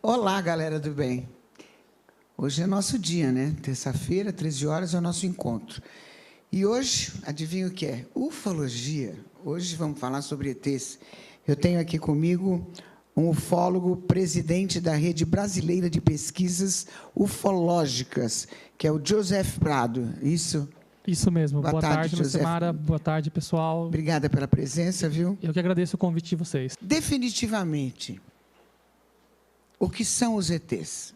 Olá, galera do bem. Hoje é nosso dia, né? Terça-feira, 13 horas, é o nosso encontro. E hoje, adivinha o que é? Ufologia. Hoje vamos falar sobre ETs. Eu tenho aqui comigo um ufólogo, presidente da Rede Brasileira de Pesquisas Ufológicas, que é o Joseph Prado. Isso? Isso mesmo. Boa tarde, Lucimara. Boa tarde, pessoal. Obrigada pela presença, viu? Eu que agradeço o convite de vocês. Definitivamente, o que são os ETs?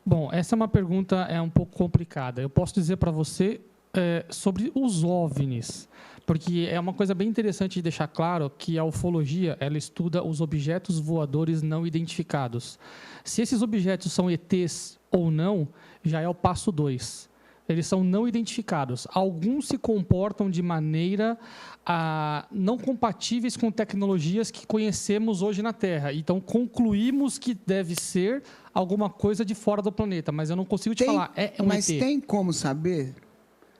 Bom, essa é uma pergunta um pouco complicada. Eu posso dizer para você sobre os OVNIs, porque é uma coisa bem interessante de deixar claro que a ufologia ela estuda os objetos voadores não identificados. Se esses objetos são ETs ou não, já é o passo 2. Eles são não identificados. Alguns se comportam de maneira não compatíveis com tecnologias que conhecemos hoje na Terra. Então, concluímos que deve ser alguma coisa de fora do planeta, mas eu não consigo te falar. É um mas ET. Tem como saber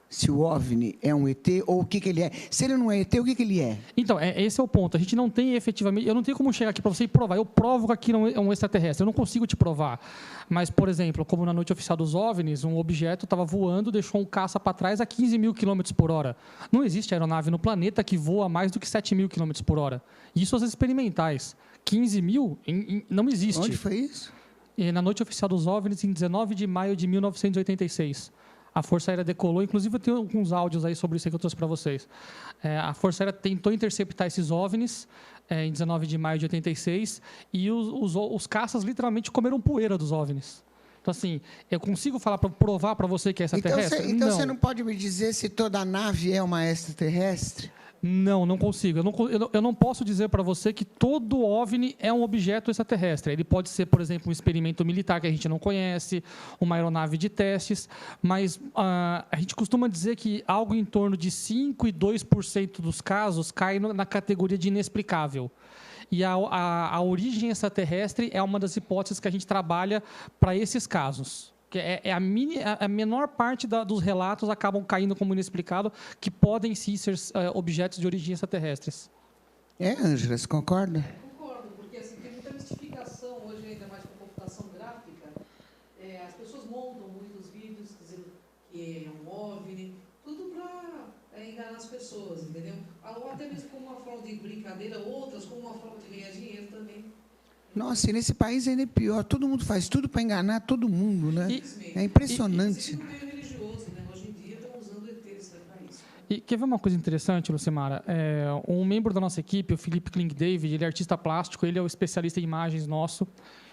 se o OVNI é um ET ou o que ele é? Se ele não é ET, o que ele é? Então, esse é o ponto. A gente não tem efetivamente... Eu não tenho como chegar aqui para você e provar. Eu provo que aquilo é um extraterrestre. Eu não consigo te provar. Mas, por exemplo, como na noite oficial dos OVNIs, um objeto estava voando, deixou um caça para trás a 15 mil quilômetros por hora. Não existe aeronave no planeta que voa mais do que 7 mil quilômetros por hora. Isso as experimentais. 15 mil não existe. Onde foi isso? Na noite oficial dos OVNIs, em 19 de maio de 1986. A Força Aérea decolou, inclusive eu tenho alguns áudios aí sobre isso aí que eu trouxe para vocês. A Força Aérea tentou interceptar esses OVNIs em 19 de maio de 86 e os caças literalmente comeram poeira dos OVNIs. Então, assim, eu consigo provar para você que é extraterrestre? Então você não pode me dizer se toda nave é uma extraterrestre? Não consigo. Eu não posso dizer para você que todo OVNI é um objeto extraterrestre. Ele pode ser, por exemplo, um experimento militar que a gente não conhece, uma aeronave de testes, mas a gente costuma dizer que algo em torno de 5% e 2% dos casos cai na categoria de inexplicável. E a origem extraterrestre é uma das hipóteses que a gente trabalha para esses casos. A menor parte dos relatos acabam caindo como inexplicado, que podem sim ser objetos de origem extraterrestres. Ângela, você concorda? Concordo, porque assim, tem muita mistificação hoje, ainda mais com a computação gráfica. As pessoas montam muitos vídeos dizendo que é um OVNI, tudo para enganar as pessoas, entendeu? Ou até mesmo como uma forma de brincadeira, outras como uma forma de ganhar dinheiro também. Nossa, e nesse país ainda é pior. Todo mundo faz tudo para enganar todo mundo, né? É impressionante. No meio religioso, né? Hoje em dia estão usando ETs para isso. E quer ver uma coisa interessante, Lucimara? Um membro da nossa equipe, o Felipe Kling David, ele é artista plástico, ele é o especialista em imagens nosso.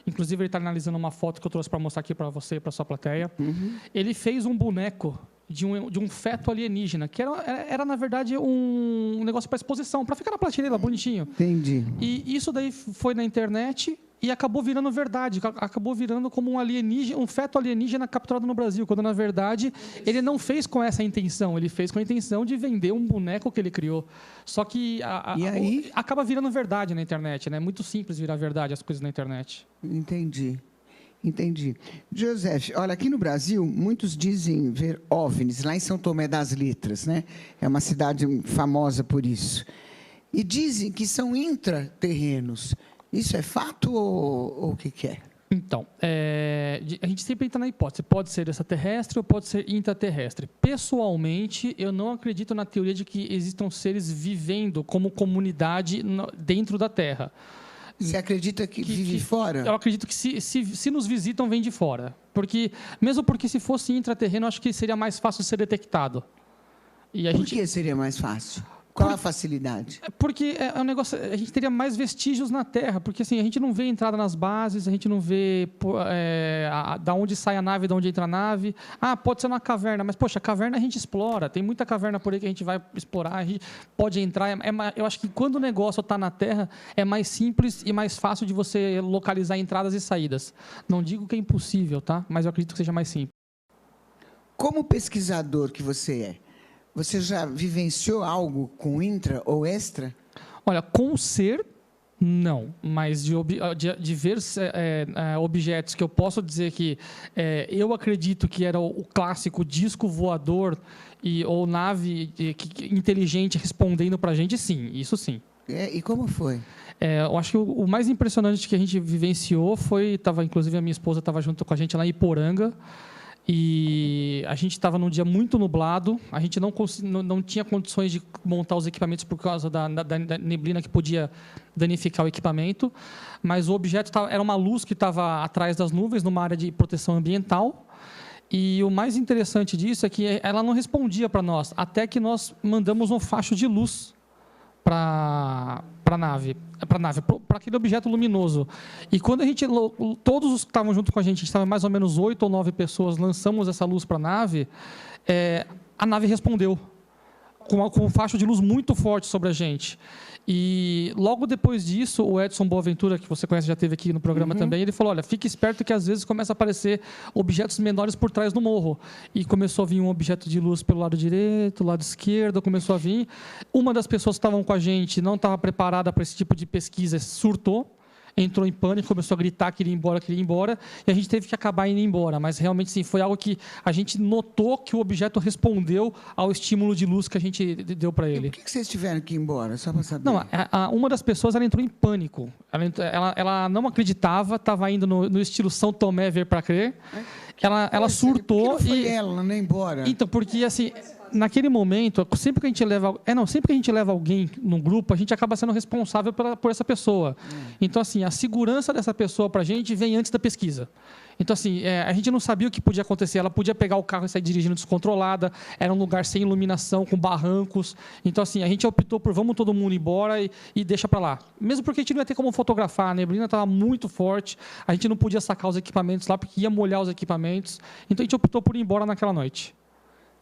Inclusive, ele está analisando uma foto que eu trouxe para mostrar aqui para você e para a sua plateia. Uhum. Ele fez um boneco de um feto alienígena, que era na verdade, um negócio para exposição, para ficar na prateleira, bonitinho. Entendi. E isso daí foi na internet e acabou virando verdade, acabou virando como um feto alienígena capturado no Brasil, quando, na verdade, ele não fez com essa intenção, ele fez com a intenção de vender um boneco que ele criou. Só que acaba virando verdade na internet, né? É muito simples virar verdade as coisas na internet. Entendi. Joseph, olha, aqui no Brasil, muitos dizem ver OVNIs, lá em São Tomé das Letras, né? É uma cidade famosa por isso. E dizem que são intraterrenos. Isso é fato ou o que é? Então, a gente sempre entra na hipótese, pode ser extraterrestre ou pode ser intraterrestre. Pessoalmente, eu não acredito na teoria de que existam seres vivendo como comunidade dentro da Terra. Você acredita que vive fora? Eu acredito que se nos visitam, vem de fora. Mesmo porque se fosse intraterreno, acho que seria mais fácil de ser detectado. Por que seria mais fácil? Qual a facilidade? Porque é um negócio, a gente teria mais vestígios na Terra, porque assim, a gente não vê entrada nas bases, a gente não vê da onde sai a nave, da onde entra a nave. Pode ser uma caverna, mas poxa, a caverna a gente explora, tem muita caverna por aí que a gente vai explorar, a gente pode entrar. Eu acho que quando o negócio está na Terra, é mais simples e mais fácil de você localizar entradas e saídas. Não digo que é impossível, tá? Mas eu acredito que seja mais simples. Como pesquisador que você é, você já vivenciou algo com intra ou extra? Olha, com ser, não. Mas de ver objetos que eu posso dizer que eu acredito que era o clássico disco voador ou nave inteligente respondendo para a gente, sim. Isso sim. E como foi? Eu acho que o mais impressionante que a gente vivenciou foi, inclusive a minha esposa estava junto com a gente lá em Iporanga, e a gente estava num dia muito nublado, a gente não tinha condições de montar os equipamentos por causa da neblina que podia danificar o equipamento, mas o objeto era uma luz que estava atrás das nuvens, numa área de proteção ambiental, e o mais interessante disso é que ela não respondia para nós, até que nós mandamos um facho de luz para aquele objeto luminoso. E quando todos os que estavam junto com a gente estava mais ou menos 8 ou 9 pessoas, lançamos essa luz para a nave respondeu com um facho de luz muito forte sobre a gente. E logo depois disso, o Edson Boaventura, que você conhece, já esteve aqui no programa também, ele falou, olha, fique esperto que às vezes começa a aparecer objetos menores por trás do morro. E começou a vir um objeto de luz pelo lado direito, lado esquerdo, começou a vir. Uma das pessoas que estavam com a gente não estava preparada para esse tipo de pesquisa, surtou, entrou em pânico, começou a gritar, queria ir embora, e a gente teve que acabar indo embora. Mas, realmente, sim, foi algo que a gente notou que o objeto respondeu ao estímulo de luz que a gente deu para ele. E por que vocês tiveram que ir embora? Só para saber. Não, uma das pessoas ela entrou em pânico. Ela não acreditava, estava indo no estilo São Tomé ver para crer. Ela surtou. Por que não foi ela, não ia embora? Então, porque assim, naquele momento, sempre que a gente leva alguém no grupo, a gente acaba sendo responsável por essa pessoa. Então, assim, a segurança dessa pessoa para a gente vem antes da pesquisa. Então, assim, a gente não sabia o que podia acontecer. Ela podia pegar o carro e sair dirigindo descontrolada. Era um lugar sem iluminação, com barrancos. Então, assim, a gente optou por vamos todo mundo embora e deixa para lá. Mesmo porque a gente não ia ter como fotografar. A neblina estava muito forte. A gente não podia sacar os equipamentos lá, porque ia molhar os equipamentos. Então, a gente optou por ir embora naquela noite.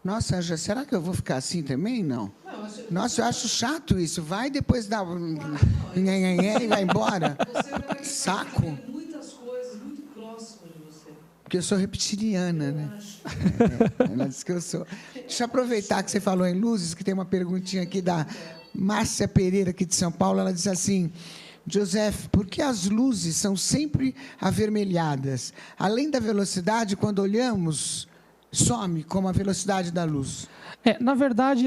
Nossa, Ângela, será que eu vou ficar assim também? Não. Nossa, eu acho chato isso. Vai depois dá e vai embora. Saco. Muitas coisas muito próximas de você. Porque eu sou reptiliana, né? Ela disse que eu sou. Deixa eu aproveitar que você falou em luzes, que tem uma perguntinha aqui da Márcia Pereira, aqui de São Paulo. Ela diz assim: Joseph, por que as luzes são sempre avermelhadas? Além da velocidade, quando olhamos, some como a velocidade da luz. Na verdade,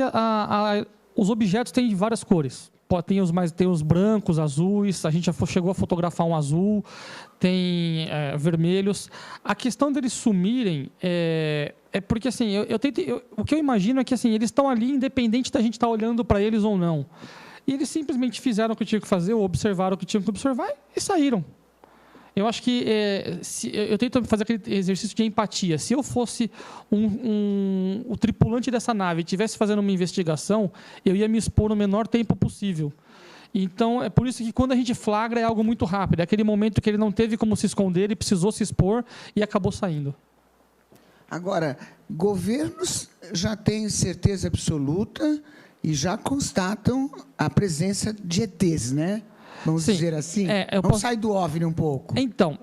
os objetos têm várias cores. Tem os brancos, azuis, a gente já chegou a fotografar um azul, tem vermelhos. A questão deles sumirem é porque, assim, o que eu imagino é que assim, eles estão ali independente da gente estar olhando para eles ou não. E eles simplesmente fizeram o que tinham que fazer, ou observaram o que tinham que observar e saíram. Eu acho que eu tento fazer aquele exercício de empatia. Se eu fosse o tripulante dessa nave e estivesse fazendo uma investigação, eu ia me expor no menor tempo possível. Então, é por isso que quando a gente flagra é algo muito rápido. É aquele momento que ele não teve como se esconder, ele precisou se expor e acabou saindo. Agora, governos já têm certeza absoluta e já constatam a presença de ETs, né? Vamos dizer assim? Vamos sair do OVNI um pouco. Então,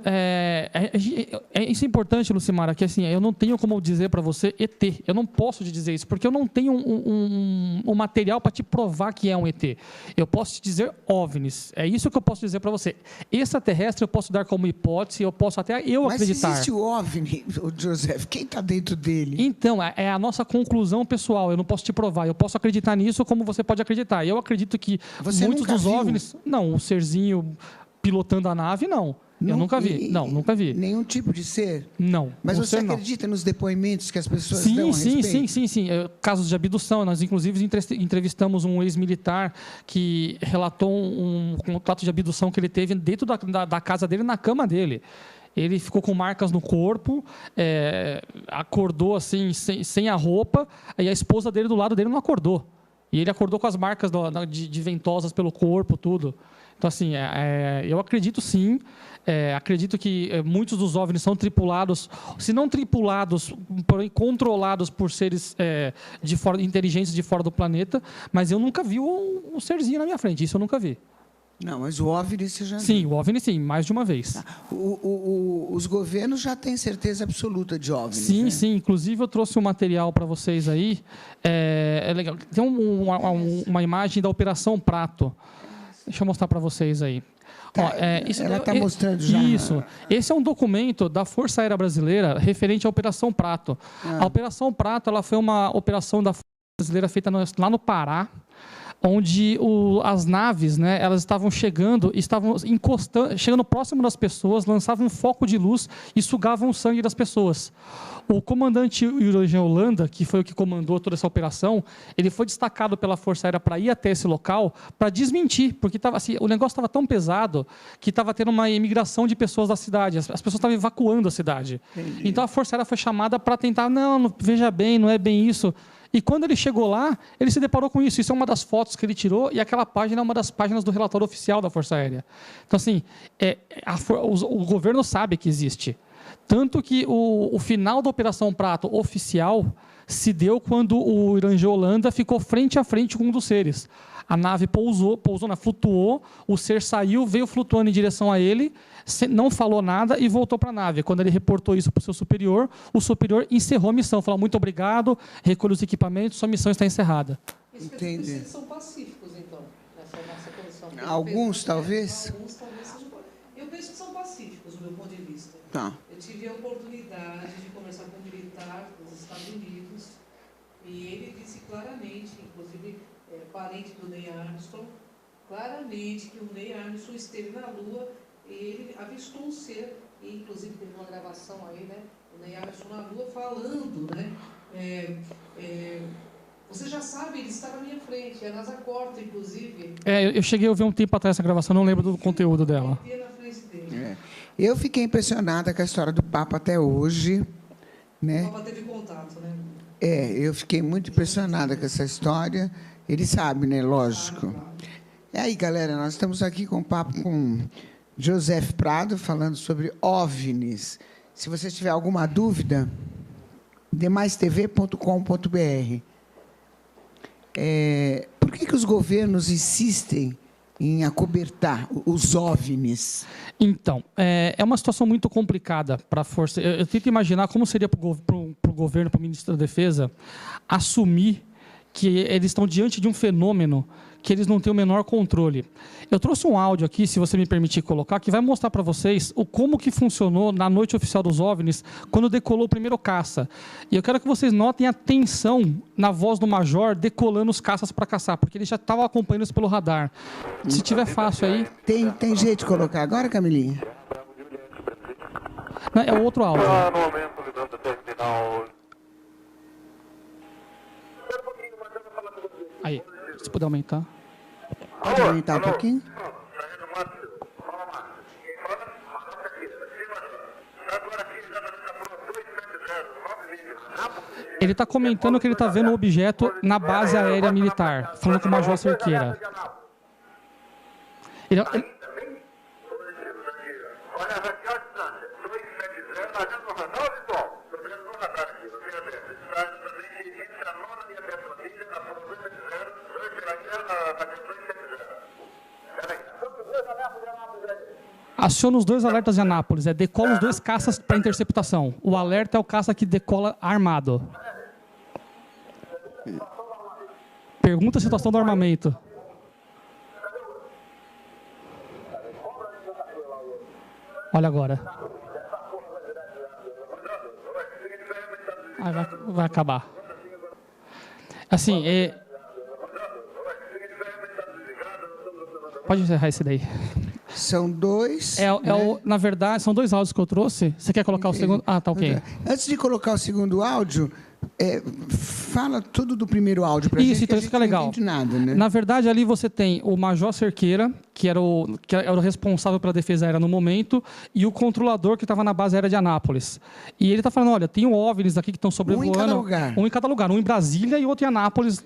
isso é importante, Lucimara, que assim, eu não tenho como dizer para você ET. Eu não posso te dizer isso, porque eu não tenho um material para te provar que é um ET. Eu posso te dizer OVNIs. É isso que eu posso dizer para você. Extraterrestre eu posso dar como hipótese, eu posso até acreditar. Mas existe o OVNI, Joseph, quem está dentro dele? Então, é a nossa conclusão pessoal. Eu não posso te provar. Eu posso acreditar nisso como você pode acreditar. Eu acredito que muitos dos OVNIs... Não, serzinho pilotando a nave, não. Eu nunca vi. Nunca vi. Nenhum tipo de ser? Não. Mas você acredita nos depoimentos que as pessoas dão a respeito? Sim. Casos de abdução. Nós, inclusive, entrevistamos um ex-militar que relatou um contato de abdução que ele teve dentro da casa dele, na cama dele. Ele ficou com marcas no corpo, acordou assim, sem a roupa, e a esposa dele do lado dele não acordou. E ele acordou com as marcas de ventosas pelo corpo, tudo. Então, assim, eu acredito sim, acredito que muitos dos OVNIs são tripulados, se não tripulados, porém controlados por seres inteligentes de fora do planeta, mas eu nunca vi um serzinho na minha frente, isso eu nunca vi. Não, mas o OVNI você já viu? Sim, o OVNI sim, mais de uma vez. Os governos já têm certeza absoluta de OVNI. Sim, né? sim. Inclusive, eu trouxe um material para vocês aí. É legal. Tem uma imagem da Operação Prato. Deixa eu mostrar para vocês aí. Tá, ela está mostrando já. Isso. Esse é um documento da Força Aérea Brasileira referente à Operação Prato. A Operação Prato ela foi uma operação da Força Brasileira feita lá no Pará. onde as naves, né, elas estavam chegando, estavam encostando, chegando próximo das pessoas, lançavam um foco de luz e sugavam o sangue das pessoas. O comandante Eugênio Holanda, que foi o que comandou toda essa operação, ele foi destacado pela Força Aérea para ir até esse local para desmentir, porque assim, o negócio estava tão pesado que estava tendo uma imigração de pessoas da cidade, as pessoas estavam evacuando a cidade. Entendi. Então a Força Aérea foi chamada para tentar, não, veja bem, não é bem isso. E quando ele chegou lá, ele se deparou com isso. Isso é uma das fotos que ele tirou e aquela página é uma das páginas do relatório oficial da Força Aérea. Então, assim, o governo sabe que existe. Tanto que o final da Operação Prato oficial se deu quando o Eugênio Holanda ficou frente a frente com um dos seres. A nave flutuou, o ser saiu, veio flutuando em direção a ele, não falou nada e voltou para a nave. Quando ele reportou isso para o seu superior, o superior encerrou a missão, falou: muito obrigado, recolhe os equipamentos, sua missão está encerrada. Entendi. Eles são pacíficos, então, nessa condição. Alguns, talvez? Alguns talvez sejam. Eu penso que são pacíficos, do meu ponto de vista. Tá. Eu tive a oportunidade de conversar com um militar dos Estados Unidos e ele disse claramente, inclusive parente do Neil Armstrong, claramente que o Neil Armstrong esteve na Lua e ele avistou um ser, e inclusive teve uma gravação aí, né? O Neil Armstrong na Lua falando, né? Você já sabe, ele está na minha frente, a NASA corta, inclusive. Eu cheguei a ouvir um tempo atrás essa gravação, não lembro do conteúdo dela. Na frente dele. Eu fiquei impressionada com a história do Papa até hoje, né? O Papa teve contato, né? Eu fiquei muito impressionada com essa história. Ele sabe, né? Lógico. E aí, galera, nós estamos aqui com um papo com Joseph Prado, falando sobre OVNIs. Se você tiver alguma dúvida, demaistv.com.br. Por que os governos insistem em acobertar os OVNIs? Então, é uma situação muito complicada para a força. Eu tento imaginar como seria para o governo, para o ministro da Defesa, assumir que eles estão diante de um fenômeno que eles não têm o menor controle. Eu trouxe um áudio aqui, se você me permitir colocar, que vai mostrar para vocês como que funcionou na noite oficial dos OVNIs, quando decolou o primeiro caça. E eu quero que vocês notem a tensão na voz do major decolando os caças para caçar, porque ele já estava acompanhando isso pelo radar. Se tiver fácil aí... Tem jeito de colocar agora, Camilinha? Não, é o outro áudio. Aí, se puder aumentar. Pode aumentar um pouquinho? Ele está comentando que ele está vendo um objeto na base aérea militar, falando com o Major Cerqueira. Aciona os 2 alertas de Anápolis, decola os 2 caças para interceptação. O alerta é o caça que decola armado. Pergunta a situação do armamento. Olha agora. Vai acabar. Assim, pode encerrar esse daí. São 2. Na verdade, são 2 áudios que eu trouxe. Você quer colocar o segundo? Ah, tá ok. Antes de colocar o segundo áudio, fala tudo do primeiro áudio para a gente, então isso que é legal. Não entende nada, né? Na verdade, ali você tem o Major Cerqueira, que era o responsável pela defesa aérea no momento, e o controlador que estava na base aérea de Anápolis. E ele está falando, olha, tem OVNIs aqui que estão sobrevoando. Um em cada lugar. Um em cada lugar. Um em Brasília e outro em Anápolis,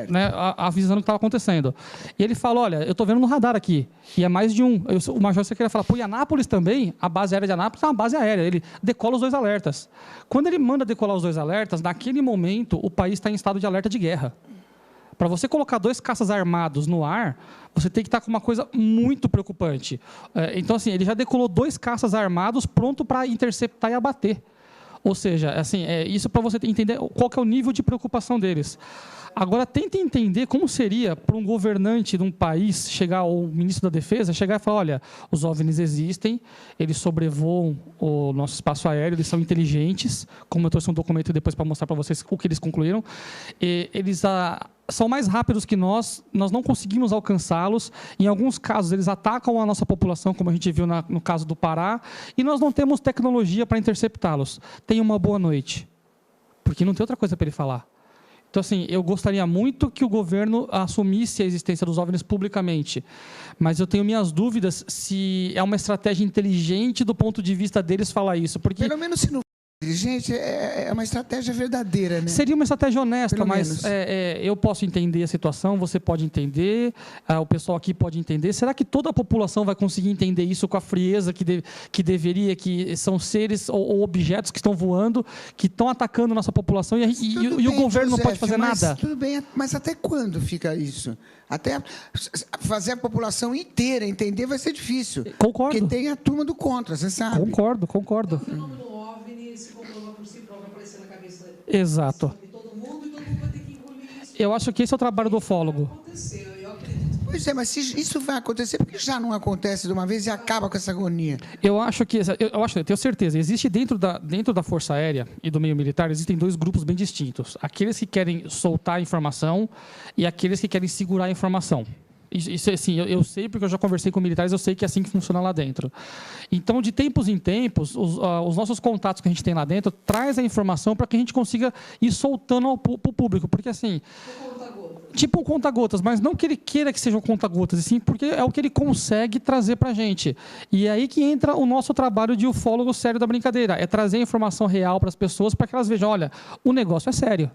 né, avisando o que estava acontecendo. E ele fala, olha, eu estou vendo no radar aqui. E é mais de um. O Major Cerqueira fala, pô, e Anápolis também? A base aérea de Anápolis é uma base aérea. Ele decola os 2 alertas. Quando ele manda decolar os 2 alertas, naquele momento, o país está em estado de alerta de guerra. Para você colocar 2 caças armados no ar, você tem que estar com uma coisa muito preocupante. Então, assim, ele já decolou 2 caças armados pronto para interceptar e abater. Ou seja, assim, isso para você entender qual que é o nível de preocupação deles. Agora, tente entender como seria para um governante de um país chegar, ou o ministro da Defesa, chegar e falar, olha, os OVNIs existem, eles sobrevoam o nosso espaço aéreo, eles são inteligentes, como eu trouxe um documento depois para mostrar para vocês o que eles concluíram, e eles são mais rápidos que nós não conseguimos alcançá-los. Em alguns casos, eles atacam a nossa população, como a gente viu no caso do Pará, e nós não temos tecnologia para interceptá-los. Tenha uma boa noite. Porque não tem outra coisa para ele falar. Então, assim, eu gostaria muito que o governo assumisse a existência dos OVNIs publicamente, mas eu tenho minhas dúvidas se é uma estratégia inteligente do ponto de vista deles falar isso. Porque Pelo menos se não inteligente, é uma estratégia verdadeira, né? seria uma estratégia honesta, Pelo mas menos. eu posso entender a situação, você pode entender, o pessoal aqui pode entender. Será que toda a população vai conseguir entender isso com a frieza que deveria, que são seres ou objetos que estão voando, que estão atacando a nossa população e o governo não pode fazer nada? Tudo bem, mas até quando fica isso? Até fazer a população inteira entender vai ser difícil. Concordo. Porque tem a turma do contra, você sabe. Concordo. O fenômeno OVNI se comprova por si próprio, aparecer na cabeça Exato. de todo mundo, e todo mundo vai ter que engolir isso. Eu acho que esse é o trabalho do ufólogo. Aconteceu, eu acredito. Pois é, mas se isso vai acontecer, por que já não acontece de uma vez e acaba com essa agonia? Eu tenho certeza, existe dentro da Força Aérea e do meio militar, existem dois grupos bem distintos. Aqueles que querem soltar a informação e aqueles que querem segurar a informação. Isso assim, eu sei porque eu já conversei com militares, eu sei que é assim que funciona lá dentro. Então, de tempos em tempos, os nossos contatos que a gente tem lá dentro traz a informação para que a gente consiga ir soltando para o público. Porque assim, tipo um conta-gotas, mas não que ele queira que seja um conta-gotas, sim, porque é o que ele consegue trazer para a gente. E é aí que entra o nosso trabalho de ufólogo sério da brincadeira, é trazer a informação real para as pessoas para que elas vejam, olha, o negócio é sério.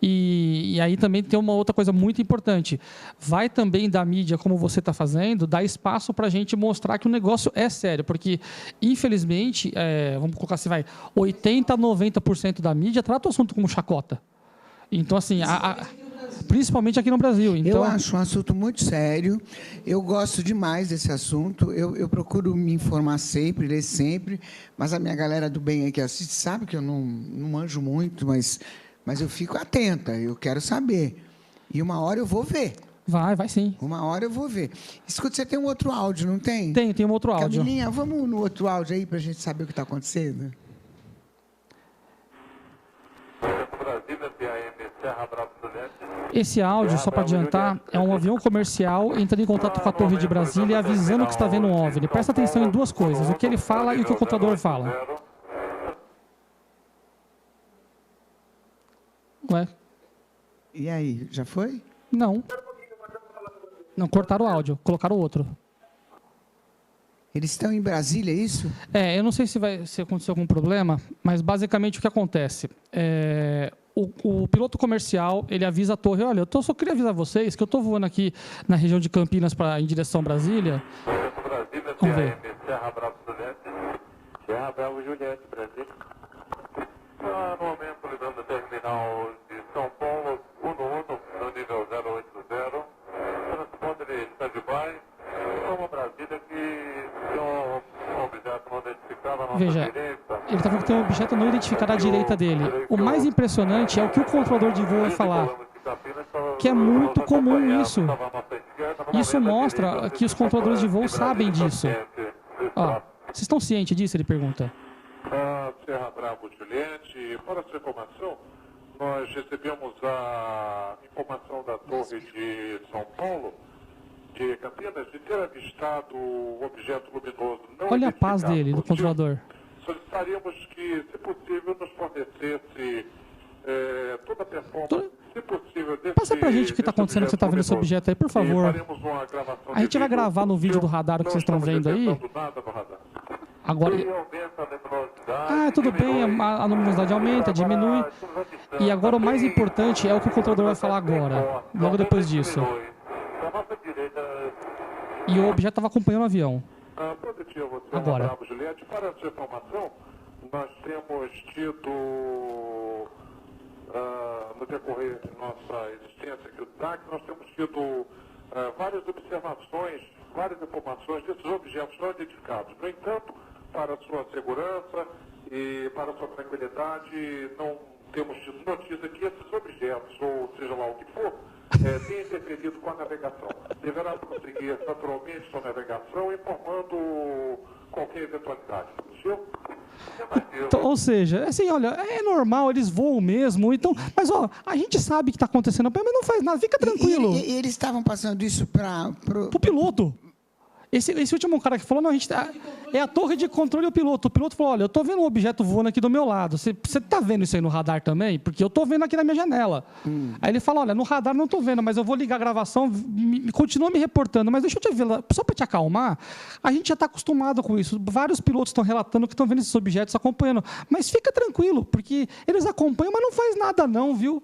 E aí também tem uma outra coisa muito importante. Vai também da mídia, como você está fazendo, dar espaço para a gente mostrar que o negócio é sério. Porque, infelizmente, vamos colocar assim, 80% a 90% da mídia trata o assunto como chacota. Então, assim, principalmente aqui no Brasil. Então, eu acho um assunto muito sério. Eu gosto demais desse assunto. Eu procuro me informar sempre, ler sempre. Mas a minha galera do bem aí que assiste sabe que eu não manjo muito, mas eu fico atenta, eu quero saber. E uma hora eu vou ver. Vai sim. Uma hora eu vou ver. Escuta, você tem um outro áudio, não tem? Tem um outro áudio. Camilinha, vamos no outro áudio aí para a gente saber o que está acontecendo? Esse áudio, só para adiantar, é um avião comercial entrando em contato com a Torre de Brasília e avisando que está vendo um OVNI. Presta atenção em duas coisas, o que ele fala e o que o controlador fala. Ué? E aí, já foi? Não. Não, cortaram o áudio, colocaram o outro. Eles estão em Brasília, é isso? Eu não sei se aconteceu algum problema, mas basicamente o que acontece? O piloto comercial, ele avisa a torre, olha, só queria avisar vocês que eu estou voando aqui na região de Campinas em direção a Brasília. Vamos ver. Serra Bravo Juliette. Serra Bravo Juliette, Brasília. No momento, ligando o terminal de São Paulo, Uno, no nível 080. Transporte de stand-by. Uma Brasília que tem um objeto não identificado à nossa Veja, direita. ele está falando que tem um objeto não identificado à direita dele. O mais impressionante é o que o controlador de voo vai falar, que é muito comum isso. Isso mostra que os controladores de voo sabem disso. Vocês estão cientes disso? Ele pergunta. Serra Bravo Juliette, para essa informação, nós recebemos a informação da Torre de São Paulo, de Campinas, de ter avistado o objeto luminoso não Olha a paz identificado dele, do por controlador. Solicitaríamos que, se possível, nos fornecesse toda a performance, se possível, desse... Passa pra gente o que está acontecendo, que você está vendo esse objeto aí, por favor. A gente vai gravar no vídeo do radar o que vocês estão vendo aí. Agora... tudo bem, a luminosidade aumenta, diminui. E agora o mais importante é o que o controlador vai falar agora, logo depois disso. E o objeto estava acompanhando o avião. Agora. Para essa informação, nós temos tido, no decorrer de nossa existência aqui do TAC, nós temos tido várias observações, várias informações desses objetos não identificados. No entanto, para a sua segurança e para a sua tranquilidade, não temos tido notícia que esses objetos, ou seja lá o que for, tenham interferido com a navegação. Deverá prosseguir naturalmente sua navegação, informando qualquer eventualidade. Então, ou seja, assim, olha, é normal, eles voam mesmo. Então, mas ó, a gente sabe que está acontecendo, mas não faz nada, fica tranquilo. E eles estavam passando isso para O piloto. Esse último cara que falou, não, é a torre de controle e o piloto. O piloto falou, olha, eu estou vendo um objeto voando aqui do meu lado. Você está vendo isso aí no radar também? Porque eu estou vendo aqui na minha janela. Aí ele fala, olha, no radar não estou vendo, mas eu vou ligar a gravação, continua me reportando. Mas deixa eu te ver, só para te acalmar, a gente já está acostumado com isso. Vários pilotos estão relatando que estão vendo esses objetos acompanhando. Mas fica tranquilo, porque eles acompanham, mas não faz nada não, viu?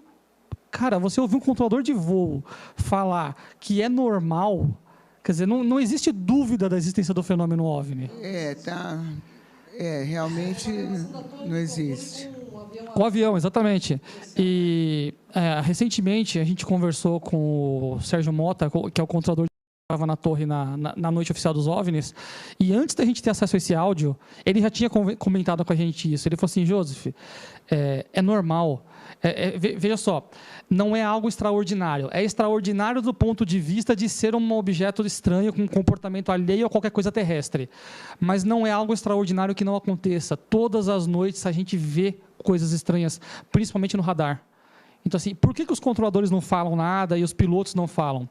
Cara, você ouvir um controlador de voo falar que é normal... Quer dizer, não existe dúvida da existência do fenômeno OVNI. Realmente não existe. Com o avião, exatamente. E recentemente a gente conversou com o Sérgio Mota, que é o controlador que estava na torre na noite oficial dos OVNIs, e antes da gente ter acesso a esse áudio, ele já tinha comentado com a gente isso. Ele falou assim, Joseph, é normal. Veja só, não é algo extraordinário. É extraordinário do ponto de vista de ser um objeto estranho com um comportamento alheio a qualquer coisa terrestre. Mas não é algo extraordinário que não aconteça. Todas as noites a gente vê coisas estranhas, principalmente no radar. Então, assim, por que os controladores não falam nada e os pilotos não falam?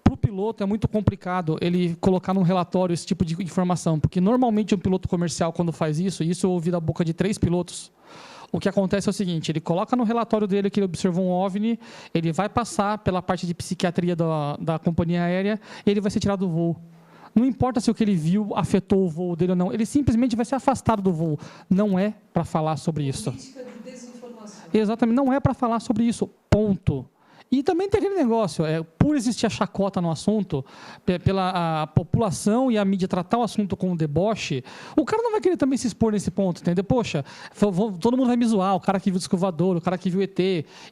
Para o piloto é muito complicado ele colocar num relatório esse tipo de informação, porque normalmente um piloto comercial, quando faz isso, e isso eu ouvi da boca de 3 pilotos, o que acontece é o seguinte, ele coloca no relatório dele que ele observou um OVNI, ele vai passar pela parte de psiquiatria da companhia aérea e ele vai ser tirado do voo. Não importa se o que ele viu afetou o voo dele ou não, ele simplesmente vai ser afastado do voo. Não é para falar sobre isso. Política de desinformação. Exatamente, não é para falar sobre isso, ponto. E também tem aquele negócio, por existir a chacota no assunto, pela a população e a mídia tratar o assunto com um deboche, o cara não vai querer também se expor nesse ponto, entendeu? Poxa, todo mundo vai me zoar, o cara que viu o disco voador, o cara que viu ET.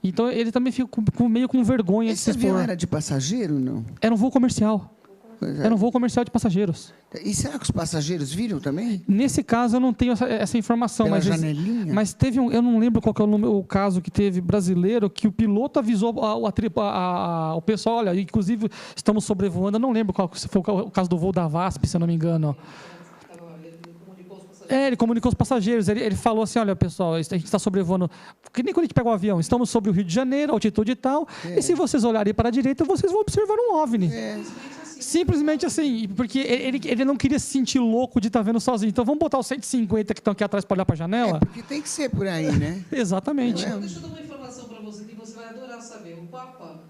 Então ele também fica meio com vergonha de se expor. Esse avião era de passageiro, não? Era um voo comercial. Pois é. Era um voo comercial de passageiros. E será que os passageiros viram também? Nesse caso, eu não tenho essa informação. Pela mas janelinha? Mas teve eu não lembro qual que é o caso que teve brasileiro, que o piloto avisou o pessoal, olha, inclusive estamos sobrevoando, eu não lembro qual se foi o caso do voo da VASP, se eu não me engano. Ele comunicou os passageiros, ele falou assim, olha pessoal, a gente está sobrevoando, que nem quando a gente pega o avião, estamos sobre o Rio de Janeiro, altitude e tal, e se vocês olharem para a direita, vocês vão observar um OVNI. Simplesmente assim, porque ele não queria se sentir louco de estar vendo sozinho. Então vamos botar os 150 que estão aqui atrás para olhar para a janela? Porque tem que ser por aí, né? Exatamente. Deixa eu dar uma informação para você que você vai adorar saber. O Papa,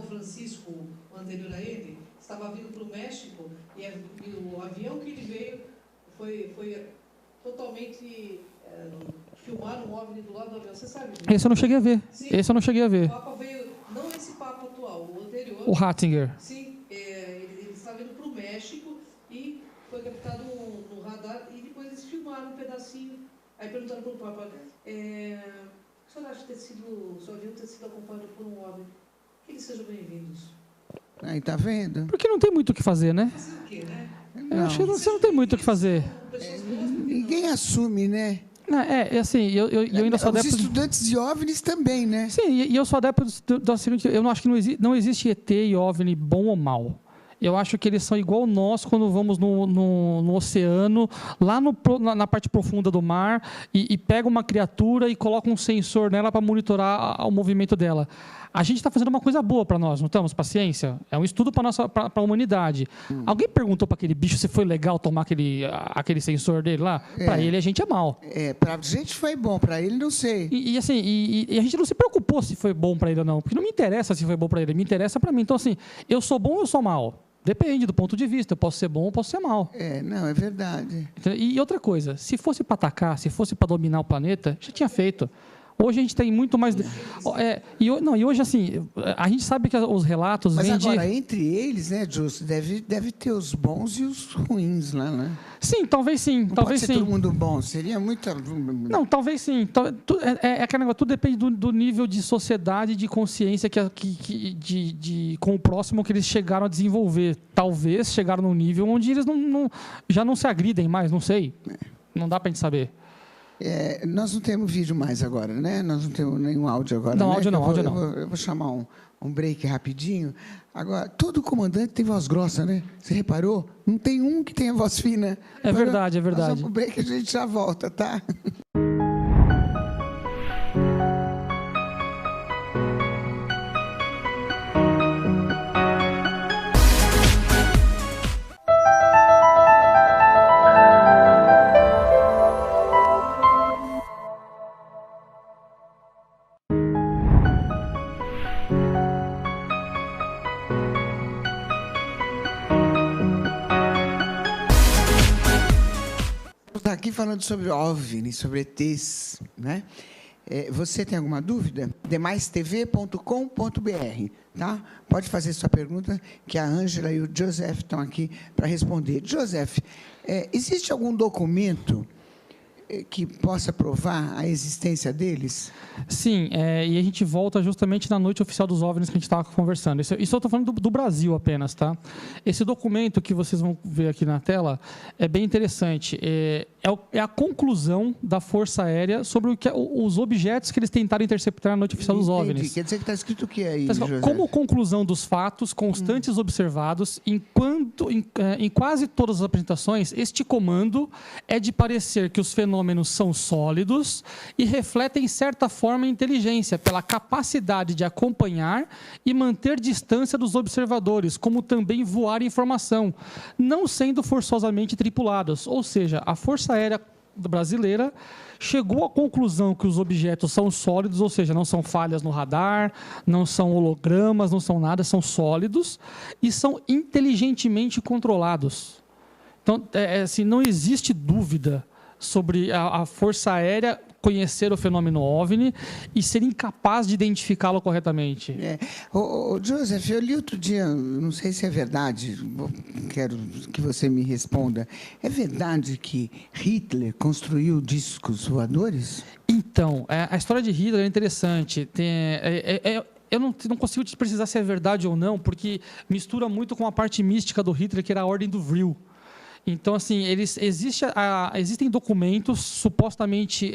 Francisco, o anterior a ele, estava vindo para o México e o avião que ele veio foi totalmente filmar um OVNI do lado do avião. Você sabe disso? Esse eu não cheguei a ver. Sim. Esse eu não cheguei a ver. O Papa veio, não esse Papa atual, o anterior. O Ratzinger. Sim, ele estava indo para o México e foi captado no radar e depois eles filmaram um pedacinho. Aí perguntaram para o Papa, o senhor acha que o seu avião ter sido acompanhado por um OVNI? Que eles sejam bem-vindos. Aí, tá vendo? Porque não tem muito o que fazer, né? Fazer o quê, né? Eu acho que você não tem muito o que fazer. Ninguém assume, né? Assim, eu ainda sou Os adepto... estudantes de OVNIs também, né? Sim, e eu sou adepto do seguinte, eu não acho que não existe ET e OVNI bom ou mal. Eu acho que eles são igual nós quando vamos no oceano, lá na parte profunda do mar, e pega uma criatura e coloca um sensor nela para monitorar o movimento dela. A gente está fazendo uma coisa boa para nós, não estamos? Paciência. É um estudo para a humanidade. Alguém perguntou para aquele bicho se foi legal tomar aquele sensor dele lá? Para ele, a gente é mal. Para a gente foi bom, para ele não sei. E assim, e a gente não se preocupou se foi bom para ele ou não, porque não me interessa se foi bom para ele, me interessa para mim. Então, assim, eu sou bom ou eu sou mal? Depende do ponto de vista. Eu posso ser bom ou posso ser mal. Não, é verdade. E outra coisa, se fosse para atacar, se fosse para dominar o planeta, já tinha feito. Hoje a gente tem muito mais... E hoje, assim, a gente sabe que os relatos Mas vêm de... agora, entre eles, né, Justo, deve ter os bons e os ruins lá, né? Sim, talvez sim. Não Talvez pode ser sim. todo mundo bom, seria muito... Não, talvez sim. Aquele negócio, tudo depende do nível de sociedade, de consciência com o próximo que eles chegaram a desenvolver. Talvez chegaram num nível onde eles já não se agridem mais, não sei. Não dá para a gente saber. Nós não temos vídeo mais agora, né? Nós não temos nenhum áudio agora. Não, né? áudio não, áudio não. Eu vou chamar um break rapidinho. Agora, todo comandante tem voz grossa, né? Você reparou? Não tem um que tenha voz fina. É verdade, é Nós verdade. vamos pro break e a gente já volta, tá? Está aqui falando sobre OVNI, sobre ETs, né? Você tem alguma dúvida? demaistv.com.br, tá? Pode fazer sua pergunta, que a Ângela e o Joseph estão aqui para responder. Joseph, existe algum documento que possa provar a existência deles? Sim, e a gente volta justamente na noite oficial dos OVNIs que a gente estava conversando. Isso eu estou falando do Brasil apenas, tá? Esse documento que vocês vão ver aqui na tela é bem interessante. É a conclusão da Força Aérea sobre os objetos que eles tentaram interceptar na noite oficial dos OVNIs. Quer dizer que está escrito o que aí, José? Como conclusão dos fatos constantes observados, em quase todas as apresentações, este comando é de parecer que os fenômenos são sólidos e refletem certa forma a inteligência pela capacidade de acompanhar e manter distância dos observadores, como também voar informação, não sendo forçosamente tripulados. Ou seja, a Força Aérea brasileira chegou à conclusão que os objetos são sólidos, ou seja, não são falhas no radar, não são hologramas, não são nada, são sólidos e são inteligentemente controlados. Então, assim, não existe dúvida sobre a Força Aérea conhecer o fenômeno OVNI e ser incapaz de identificá-lo corretamente. Joseph, eu li outro dia, não sei se é verdade, quero que você me responda. É verdade que Hitler construiu discos voadores? Então, a história de Hitler é interessante. Eu não consigo te precisar se é verdade ou não, porque mistura muito com a parte mística do Hitler, que era a Ordem do Vril. Então, assim, existem documentos supostamente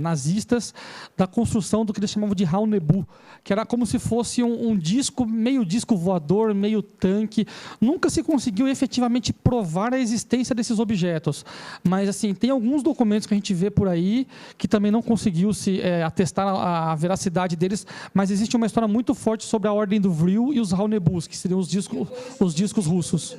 nazistas da construção do que eles chamavam de Raunebu, que era como se fosse um disco, meio disco voador, meio tanque. Nunca se conseguiu efetivamente provar a existência desses objetos. Mas, assim, tem alguns documentos que a gente vê por aí que também não conseguiu se atestar a veracidade deles, mas existe uma história muito forte sobre a Ordem do Vril e os Raunebus, que seriam os discos russos.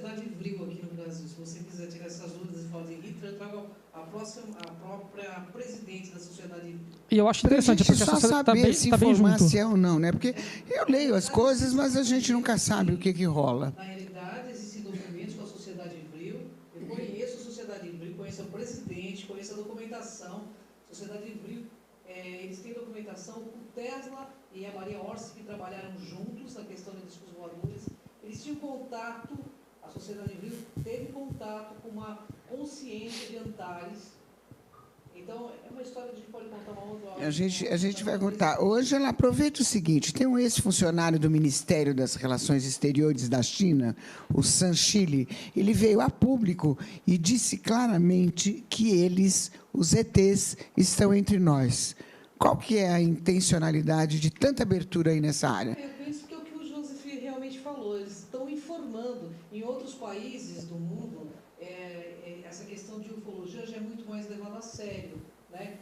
A presidente da sociedade. E eu acho interessante, porque a sociedade está bem junto. Se é ou não, né? Porque eu leio as coisas, mas a gente nunca sabe o que rola. Na realidade, existem documentos com a Sociedade Vril. Eu conheço a Sociedade Vril, conheço o presidente, conheço a documentação. A Sociedade Vril, eles têm documentação com Tesla e a Maria Orsi, que trabalharam juntos na questão de discos voadores. Eles tinham contato, a Sociedade Vril teve contato com uma consciência de Antares. Então, é uma história que a gente pode contar uma outra. A gente vai contar. Hoje, ela aproveita o seguinte: tem um ex-funcionário do Ministério das Relações Exteriores da China, o San Chile. Ele veio a público e disse claramente que eles, os ETs, estão entre nós. Qual que é a intencionalidade de tanta abertura aí nessa área? Eu penso que é o que o Joseph realmente falou. Eles estão informando. Em outros países do mundo, essa questão de ufologia já é muito mais levada a sério, né?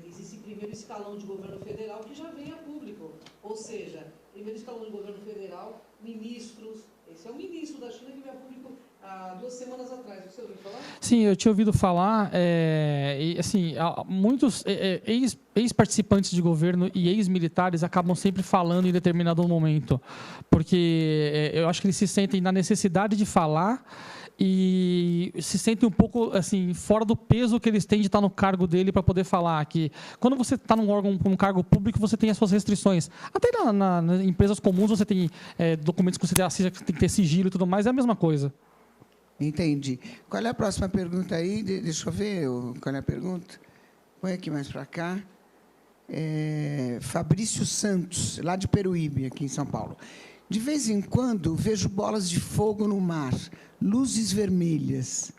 Existe primeiro escalão de governo federal que já vem a público, ou seja, primeiro escalão de governo federal, ministros. Esse é o ministro da China que veio a público há 2 semanas atrás. Você ouviu falar? Sim, eu tinha ouvido falar. E, assim, muitos ex-participantes de governo e ex-militares acabam sempre falando em determinado momento, porque eu acho que eles se sentem na necessidade de falar e se sentem um pouco assim fora do peso que eles têm de estar no cargo dele para poder falar. Que quando você está num órgão, num cargo público, você tem as suas restrições. Até nas empresas comuns você tem documentos que você assina, que tem que ter sigilo e tudo mais, é a mesma coisa. Entendi. Qual é a próxima pergunta aí? Deixa eu ver qual é a pergunta. Põe aqui mais para cá. Fabrício Santos, lá de Peruíbe, aqui em São Paulo. De vez em quando, vejo bolas de fogo no mar, luzes vermelhas.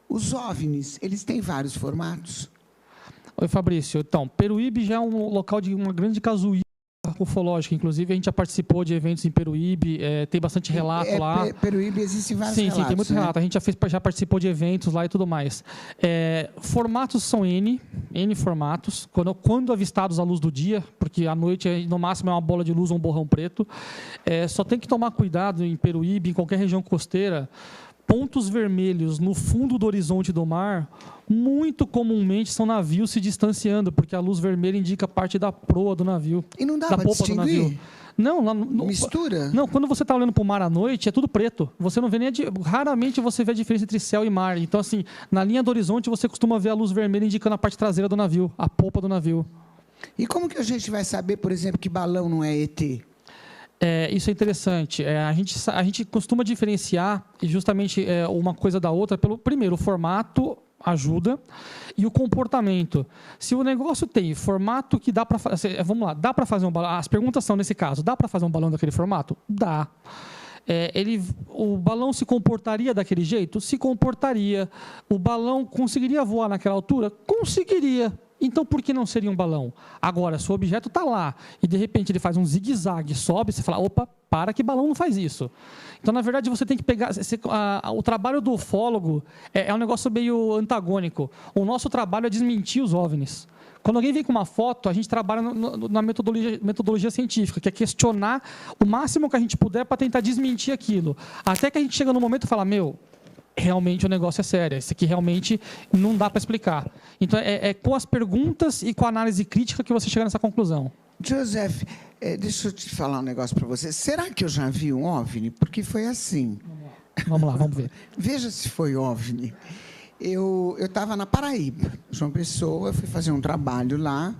Os OVNIs, eles têm vários formatos? Oi, Fabrício. Então, Peruíbe já é um local de uma grande casuística ufológica. Inclusive, a gente já participou de eventos em Peruíbe, tem bastante relato lá. Peruíbe existem vários Sim, relatos. sim, tem muito relato. A gente já participou de eventos lá e tudo mais. Formatos são N formatos, quando avistados à luz do dia, porque à noite, no máximo, é uma bola de luz ou um borrão preto. Só tem que tomar cuidado em Peruíbe, em qualquer região costeira. Pontos vermelhos no fundo do horizonte do mar, muito comumente são navios se distanciando, porque a luz vermelha indica parte da proa do navio. E não dá da para popa do navio. distinguir? Não, Mistura? Não, quando você está olhando para o mar à noite, é tudo preto. Você não vê raramente você vê a diferença entre céu e mar. Então, assim, na linha do horizonte, você costuma ver a luz vermelha indicando a parte traseira do navio, a popa do navio. E como que a gente vai saber, por exemplo, que balão não é ET? Isso é interessante. A gente costuma diferenciar justamente uma coisa da outra pelo, primeiro, o formato ajuda e o comportamento. Se o negócio tem formato que dá para fazer... Vamos lá, dá para fazer um balão? As perguntas são nesse caso, dá para fazer um balão daquele formato? Dá. O balão se comportaria daquele jeito? Se comportaria. O balão conseguiria voar naquela altura? Conseguiria. Então, por que não seria um balão? Agora, se o objeto está lá e, de repente, ele faz um zigue-zague, sobe, você fala, opa, para que balão não faz isso. Então, na verdade, você tem que pegar... o trabalho do ufólogo é um negócio meio antagônico. O nosso trabalho é desmentir os OVNIs. Quando alguém vem com uma foto, a gente trabalha na metodologia científica, que é questionar o máximo que a gente puder para tentar desmentir aquilo. Até que a gente chega no momento e fala, realmente o negócio é sério, isso aqui realmente não dá para explicar. Então, é com as perguntas e com a análise crítica que você chega nessa conclusão. Joseph, deixa eu te falar um negócio para você. Será que eu já vi um OVNI? Porque foi assim. Vamos lá, vamos ver. Veja se foi OVNI. Eu estava na Paraíba, João Pessoa, fui fazer um trabalho lá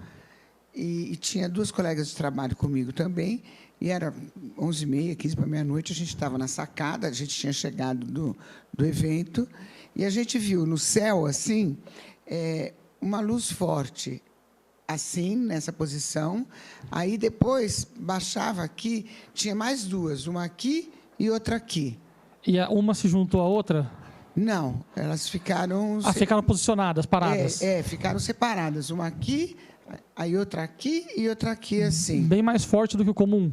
e tinha 2 colegas de trabalho comigo também. E era 11h30, 15 para meia-noite, a gente estava na sacada, a gente tinha chegado do evento, e a gente viu no céu, assim, uma luz forte, assim, nessa posição. Aí, depois, baixava aqui, tinha mais 2, uma aqui e outra aqui. E uma se juntou à outra? Não, elas ficaram... Ficaram posicionadas, paradas. Ficaram separadas, uma aqui... Aí outra aqui e outra aqui, assim. Bem mais forte do que o comum.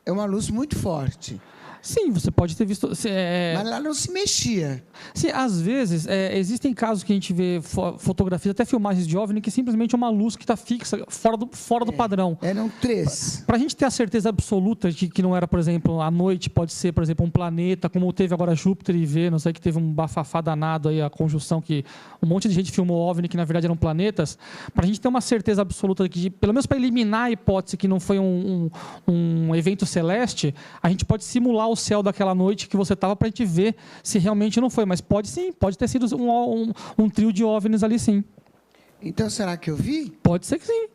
É uma luz muito forte. Sim, você pode ter visto... Mas ela não se mexia. Sim, às vezes, existem casos que a gente vê fotografias, até filmagens de OVNI, que simplesmente é uma luz que está fixa, fora do padrão. Eram 3. Para a gente ter a certeza absoluta de que não era, por exemplo, à noite, pode ser, por exemplo, um planeta, como teve agora Júpiter e Vênus, aí que teve um bafafá danado, aí, a conjunção que um monte de gente filmou OVNI, que na verdade eram planetas. Para a gente ter uma certeza absoluta, de que, pelo menos para eliminar a hipótese que não foi um evento celeste, a gente pode simular o céu daquela noite que você estava para a gente ver se realmente não foi. Mas pode sim, pode ter sido um trio de OVNIs ali, sim. Então, será que eu vi? Pode ser que sim.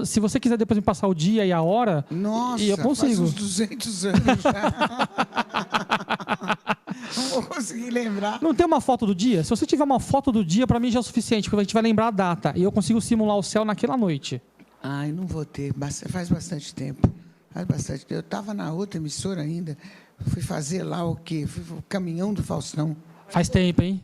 Se você quiser depois me passar o dia e a hora, nossa, eu consigo. faz uns 200 anos já. Não vou conseguir lembrar. Não tem uma foto do dia? Se você tiver uma foto do dia, para mim já é o suficiente, porque a gente vai lembrar a data. E eu consigo simular o céu naquela noite. Ai, não vou ter. Faz bastante tempo. Eu estava na outra emissora ainda. Fui fazer lá o quê? Fui o caminhão do Faustão. Faz tempo, hein?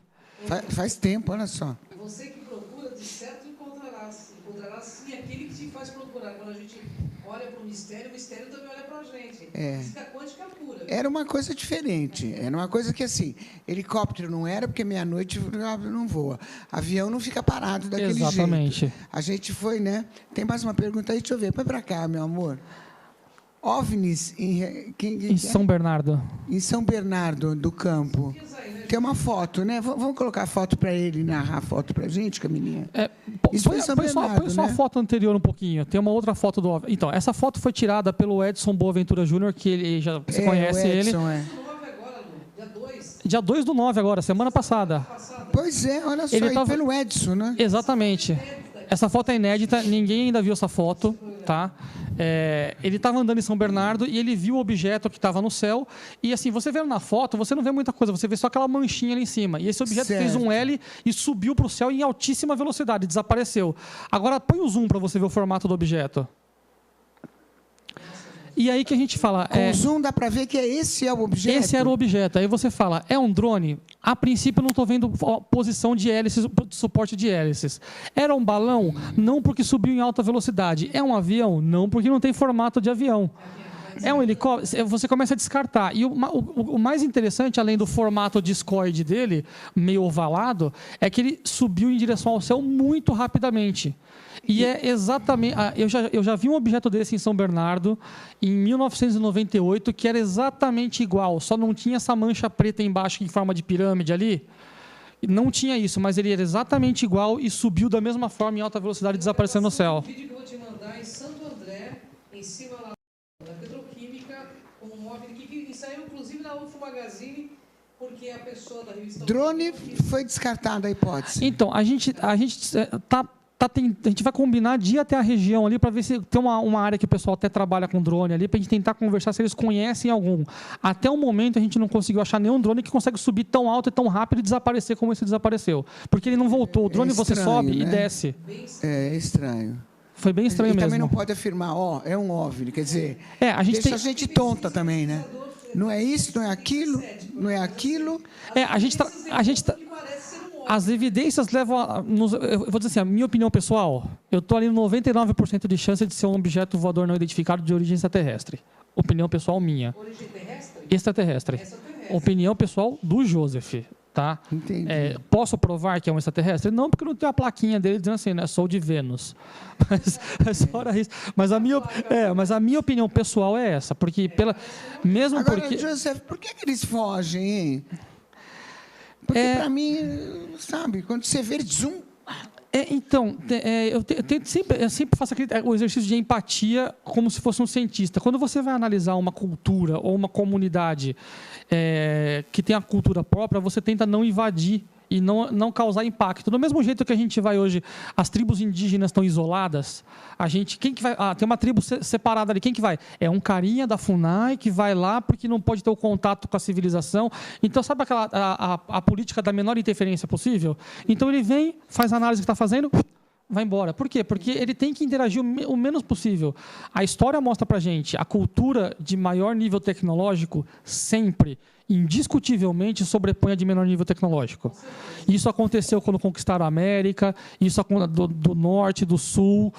Faz tempo, olha só. Você que procura, de certo encontrará. Encontrará sim aquele que te faz procurar. Quando a gente olha para o mistério também olha para a gente. Física quântica pura. Era uma coisa diferente. Era uma coisa que, assim, helicóptero não era, porque meia-noite não voa. Avião não fica parado daquele jeito. Exatamente. A gente foi, né? Tem mais uma pergunta aí? Deixa eu ver. Põe para cá, meu amor. OVNIs em São Bernardo. Em São Bernardo do Campo. Tem uma foto, né? Vamos colocar a foto para ele narrar a foto para a gente, Camilinha? Isso foi em São Bernardo, põe só né? a foto anterior um pouquinho. Tem uma outra foto do OVNI. Então, essa foto foi tirada pelo Edson Boaventura Júnior, que ele já você conhece o Edson, ele. Dia 2. Dia 2 do 9 agora, semana passada. Pois é, olha só, Ele tava... pelo Edson, né? Exatamente. Essa foto é inédita, ninguém ainda viu essa foto, tá? Ele estava andando em São Bernardo e ele viu o objeto que estava no céu. E assim, você vendo na foto, você não vê muita coisa, você vê só aquela manchinha ali em cima. E esse objeto fez um L e subiu para o céu em altíssima velocidade, desapareceu. Agora põe o zoom para você ver o formato do objeto. E aí que a gente fala... Com zoom dá para ver que esse é o objeto? Esse era o objeto. Aí você fala, é um drone? A princípio, eu não estou vendo posição de hélices, suporte de hélices. Era um balão? Não, porque subiu em alta velocidade. É um avião? Não, porque não tem formato de avião. É um helicóptero? Você começa a descartar. E o mais interessante, além do formato discoide dele, meio ovalado, é que ele subiu em direção ao céu muito rapidamente. E é exatamente... Eu já vi um objeto desse em São Bernardo, em 1998, que era exatamente igual, só não tinha essa mancha preta embaixo em forma de pirâmide ali. Não tinha isso, mas ele era exatamente igual e subiu da mesma forma em alta velocidade, desaparecendo no céu. Um vídeo que eu vou te mandar em Santo André, em cima lá da Petroquímica, com um OVNI que saiu inclusive na UFO Magazine, porque a pessoa da revista... Drone foi descartada a hipótese. Então, a gente vai combinar de ir até a região ali para ver se tem uma área que o pessoal até trabalha com drone ali, para a gente tentar conversar se eles conhecem algum. Até o momento a gente não conseguiu achar nenhum drone que consegue subir tão alto e tão rápido e desaparecer como esse desapareceu. Porque ele não voltou. O drone estranho, você sobe, né, e né? desce. É estranho. Foi bem estranho mesmo. E também não pode afirmar, é um OVNI, quer dizer, a gente deixa a gente tonta também, né? Não é isso, não é aquilo, não é aquilo. As evidências levam eu vou dizer assim, a minha opinião pessoal, eu estou ali no 99% de chance de ser um objeto voador não identificado de origem extraterrestre. Opinião pessoal minha. Origem terrestre? Extraterrestre. Opinião pessoal do Joseph. Tá? Entendi. Posso provar que é um extraterrestre? Não, porque não tem a plaquinha dele dizendo assim, né? Sou de Vênus. Mas fora isso. Mas a minha opinião pessoal é essa, porque mesmo Agora, porque... Joseph, por que eles fogem, hein? Porque para mim, sabe, quando você vê zoom... Eu sempre faço o exercício de empatia como se fosse um cientista. Quando você vai analisar uma cultura ou uma comunidade que tem a cultura própria, você tenta não invadir e não causar impacto. Do mesmo jeito que a gente vai hoje, as tribos indígenas estão isoladas, quem que vai? Tem uma tribo separada ali, quem que vai? É um carinha da FUNAI que vai lá porque não pode ter o contato com a civilização. Então, sabe a política da menor interferência possível? Então, ele vem, faz a análise que está fazendo, vai embora. Por quê? Porque ele tem que interagir o menos possível. A história mostra para a gente, a cultura de maior nível tecnológico sempre, indiscutivelmente, sobrepõe a de menor nível tecnológico. Isso aconteceu quando conquistaram a América, isso do norte, do sul,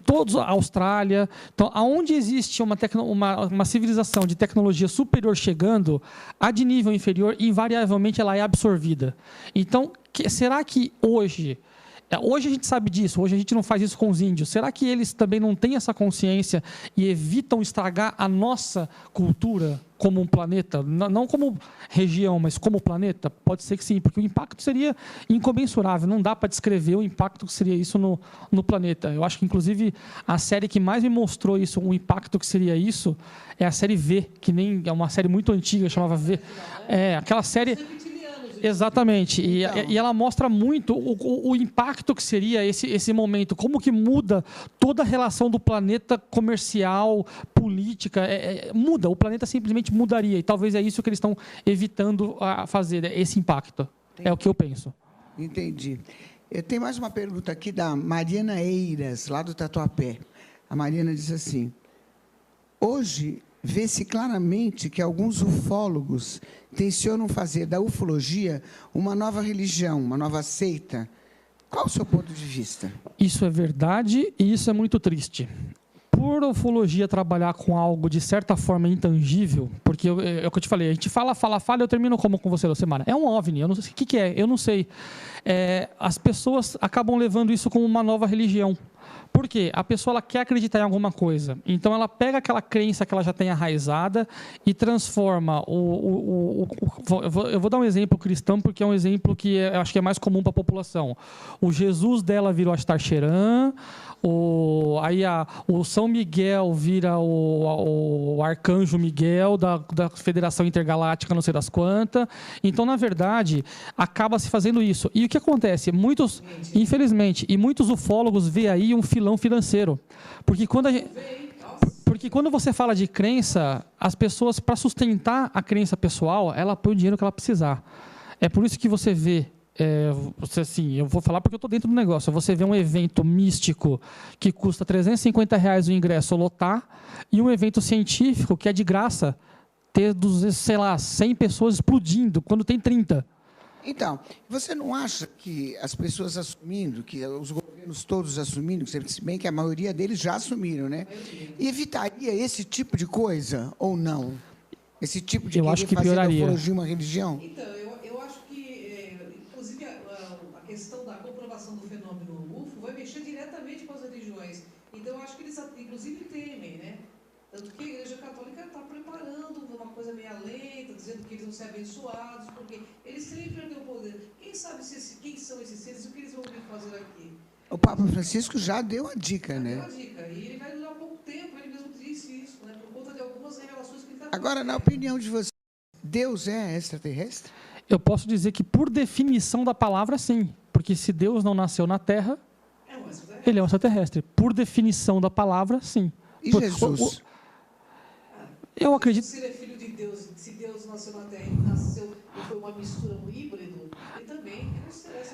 todos a Austrália. Então, aonde existe uma civilização de tecnologia superior chegando, a de nível inferior, invariavelmente, ela é absorvida. Então, será que hoje a gente sabe disso, hoje a gente não faz isso com os índios. Será que eles também não têm essa consciência e evitam estragar a nossa cultura como um planeta? Não como região, mas como planeta? Pode ser que sim, porque o impacto seria incomensurável. Não dá para descrever o impacto que seria isso no planeta. Eu acho que, inclusive, a série que mais me mostrou isso, o impacto que seria isso, é a série V, que nem é uma série muito antiga, chamava V. Aquela série... Exatamente, e ela mostra muito o impacto que seria esse momento, como que muda toda a relação do planeta comercial, política, muda, o planeta simplesmente mudaria, e talvez é isso que eles estão evitando fazer, esse impacto, é o que eu penso. Entendi. Eu tenho mais uma pergunta aqui da Mariana Eiras, lá do Tatuapé. A Mariana diz assim, hoje vê-se claramente que alguns ufólogos tencionam fazer da ufologia uma nova religião, uma nova seita. Qual o seu ponto de vista? Isso é verdade e isso é muito triste. Por a ufologia trabalhar com algo de certa forma intangível, porque é o que eu te falei, a gente fala, eu termino como com você, Lucimara. É um OVNI, eu não sei o que é, eu não sei. As pessoas acabam levando isso como uma nova religião. Por quê? A pessoa ela quer acreditar em alguma coisa. Então, ela pega aquela crença que ela já tem arraizada e transforma eu vou dar um exemplo cristão, porque é um exemplo que eu acho que é mais comum para a população. O Jesus dela virou Astarcheran, o São Miguel vira o Arcanjo Miguel da Federação Intergaláctica, não sei das quantas. Então, na verdade, acaba se fazendo isso. E o que acontece? Infelizmente, muitos ufólogos veem aí um filão financeiro. Porque quando você fala de crença, as pessoas, para sustentar a crença pessoal, ela põe o dinheiro que ela precisar. É por isso que você vê Você, assim, eu vou falar porque eu estou dentro do negócio. Você vê um evento místico que custa R$350 o ingresso lotar e um evento científico que é de graça ter, sei lá, 100 pessoas explodindo quando tem 30. Então, você não acha que as pessoas assumindo, que os governos todos assumindo, se bem que a maioria deles já assumiram, né? Evitaria esse tipo de coisa ou não? Esse tipo de Eu acho que fazer da pioraria. ufologia uma religião? Então, eu acho que, inclusive, a questão da comprovação do fenômeno UFO vai mexer diretamente com as religiões. Então, eu acho que eles, inclusive, temem, né? Tanto que a Igreja Católica está preparando uma coisa meio lenta, dizendo que eles vão ser abençoados, porque eles têm que perder o poder. Quem sabe quem são esses seres e o que eles vão vir fazer aqui? O Papa Francisco já deu a dica, né? Deu a dica. E ele vai durar pouco tempo, ele mesmo disse isso, né? Por conta de algumas revelações que ele está fazendo. Agora, na opinião de você, Deus é extraterrestre? Eu posso dizer que, por definição da palavra, sim. Porque se Deus não nasceu na Terra, É um extraterrestre. ele é um extraterrestre. Por definição da palavra, sim. E Jesus? Eu acredito. Se ele é filho de Deus, se Deus nasceu na Terra e foi uma mistura, um híbrido, ele também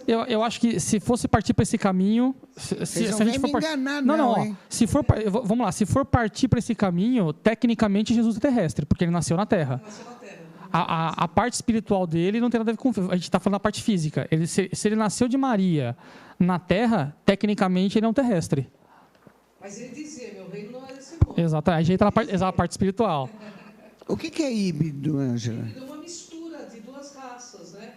Eu acho que se fosse partir para esse caminho, se a gente for enganar, não, hein? se for, vamos lá, se for partir para esse caminho, tecnicamente Jesus é terrestre, porque ele nasceu na Terra. nasceu na Terra. A parte espiritual dele não tem nada a ver com, a gente está falando da parte física. Se ele nasceu de Maria na Terra, tecnicamente ele é um terrestre. Mas ele dizia, meu reino não é desse mundo. Exato. A gente está na parte espiritual. O que é híbrido, Ângela? É uma mistura de duas raças, né?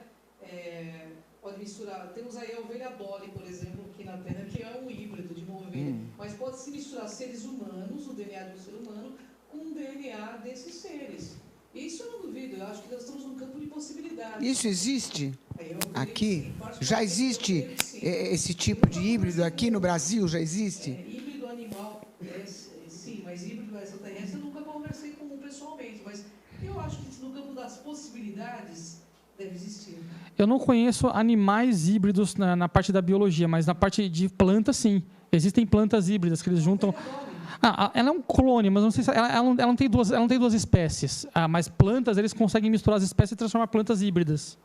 Pode misturar. Temos aí a ovelha Dolly, por exemplo, aqui na Terra, que é um híbrido de uma ovelha. Mas pode se misturar seres humanos, o DNA de um ser humano, com o DNA desses seres. Isso eu não duvido. Eu acho que nós estamos num campo de possibilidades. Isso existe Aí eu creio aqui? que sim. Já existe esse tipo de híbrido aqui no Brasil? Já existe? Híbrido animal, sim, mas híbrido extraterrestre eu nunca conversei com um pessoalmente, mas eu acho que no campo das possibilidades deve existir. Eu não conheço animais híbridos na parte da biologia, mas na parte de plantas, sim. Existem plantas híbridas que eles juntam. Ela é um clone, mas não sei se ela não tem duas espécies. Mas plantas, eles conseguem misturar as espécies e transformar plantas híbridas.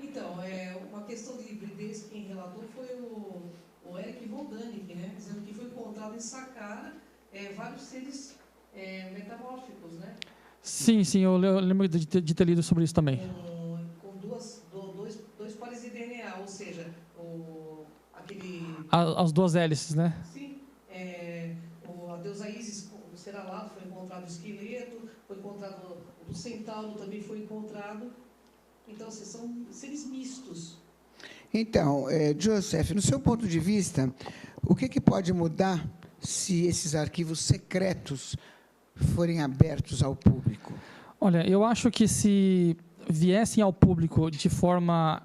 Então, uma questão de hibridez, quem relatou foi o Eric von Däniken, né? Dizendo que foi encontrado em Saqqara vários seres metamórficos, né? Sim, eu lembro de ter lido sobre isso também. Com dois pares de DNA, ou seja, As duas hélices, né? Sim, a deusa Ísis, o ser alado, foi encontrado o esqueleto, foi encontrado o centauro, também foi encontrado. Então, são seres mistos. Então, Joseph, no seu ponto de vista, o que pode mudar se esses arquivos secretos forem abertos ao público? Olha, eu acho que se viessem ao público de forma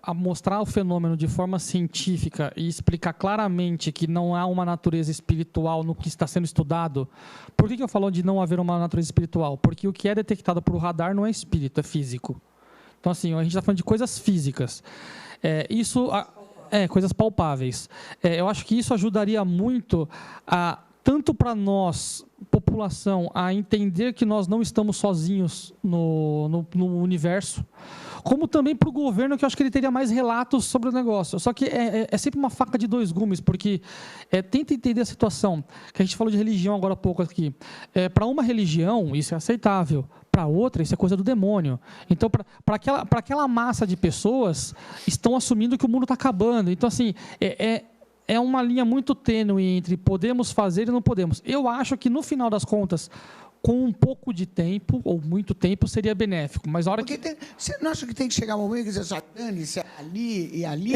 a mostrar o fenômeno de forma científica e explicar claramente que não há uma natureza espiritual no que está sendo estudado. Por que eu falo de não haver uma natureza espiritual? Porque o que é detectado por radar não é espírito, é físico. Então, assim, a gente está falando de coisas físicas. Coisas palpáveis. Eu acho que isso ajudaria muito tanto para nós, população, a entender que nós não estamos sozinhos no universo, como também para o governo, que eu acho que ele teria mais relatos sobre o negócio. Só que é sempre uma faca de dois gumes, porque tenta entender a situação, que a gente falou de religião agora há pouco aqui. Para uma religião, isso é aceitável. Para outra, isso é coisa do demônio. Então, para aquela massa de pessoas, estão assumindo que o mundo está acabando. Então, assim, é uma linha muito tênue entre podemos fazer e não podemos. Eu acho que, no final das contas, com um pouco de tempo, ou muito tempo, seria benéfico. Mas a hora você não acha que tem que chegar um momento que dizer só dane-se ali e ali,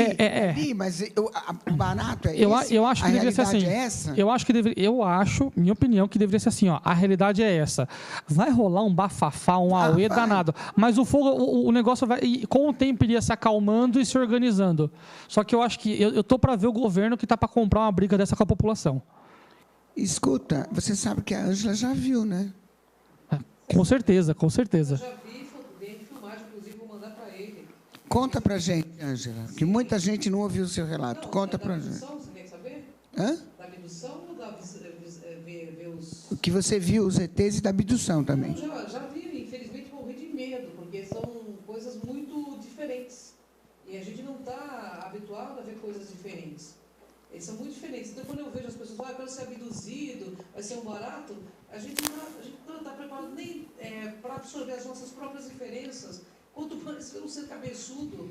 mas o barato é esse? Eu acho que deveria ser assim. É essa? Eu acho, minha opinião, que deveria ser assim. A realidade é essa. Vai rolar um bafafá, um auê danado. Mas o negócio vai, com o tempo, iria se acalmando e se organizando. Só que eu acho que eu estou para ver o governo que está para comprar uma briga dessa com a população. Escuta, você sabe que a Ângela já viu, né? Com certeza. Eu já vi filmagem, inclusive vou mandar para ele. Conta pra gente, Ângela, que muita gente não ouviu o seu relato. Conta pra gente. Da abdução, você quer saber? Hã? Da abdução ou ver os... O que você viu, os ETs e da abdução também. Já vi, infelizmente morri de medo, porque são coisas muito diferentes. E está habituado a ver coisas diferentes. Eles são muito diferentes. Então, quando eu vejo as pessoas, eu quero ser abduzido, vai ser um barato, a gente não está preparado nem para absorver as nossas próprias diferenças. Quanto mais um ser cabeçudo,